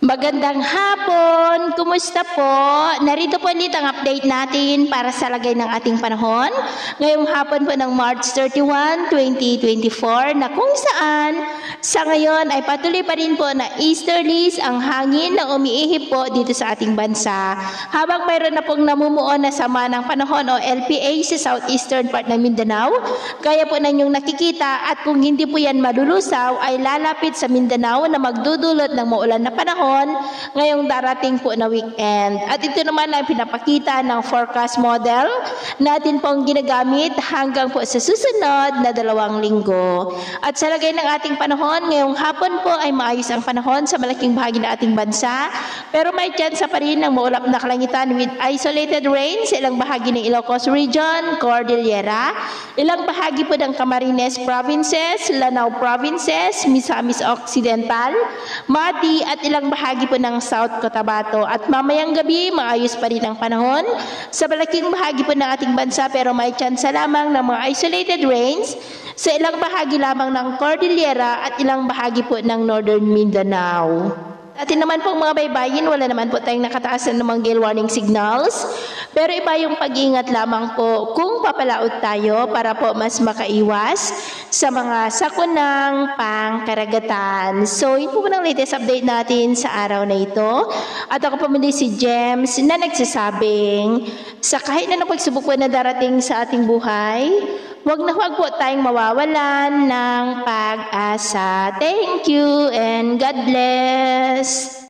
Magandang hapon! Kumusta po? Narito po ulit ang update natin para sa lagay ng ating panahon. Ngayong hapon po ng March 31, 2024 na kung saan sa ngayon ay patuloy pa rin po na easterlies ang hangin na umiihip po dito sa ating bansa. Habang mayroon na pong namumuo na sama ng panahon o LPA sa southeastern part ng Mindanao, kaya po na inyong nakikita at kung hindi po yan malulusaw ay lalapit sa Mindanao na magdudulot ng maulan na panahon ngayong darating po na weekend. At ito naman ang pinapakita ng forecast model natin pong ginagamit hanggang po sa susunod na 2 linggo. At sa lagay ng ating panahon, ngayong hapon po ay maayos ang panahon sa malaking bahagi ng ating bansa, pero may tsansa pa rin ng maulap na kalangitan with isolated rain sa ilang bahagi ng Ilocos Region, Cordillera, ilang bahagi po ng Camarines Provinces, Lanao Provinces, Misamis Occidental, Mati at ilang bahagi po ng South Cotabato. At mamayang gabi, maayos pa rin ang panahon sa malaking bahagi po ng ating bansa, pero may tsansa lamang ng mga isolated rains sa ilang bahagi lamang ng Cordillera at ilang bahagi po ng Northern Mindanao. Atin naman pong mga baybayin, wala naman po tayong nakataas na namang gale warning signals. Pero iba yung pag-iingat lamang po kung papalaot tayo para po mas makaiwas sa mga sakunang pangkaragatan. So, yun po ng latest update natin sa araw na ito. At ako po muli si James na nagsasabing sa kahit na pagsubok po na darating sa ating buhay, huwag po tayong mawawalan ng pag-asa. Thank you and God bless.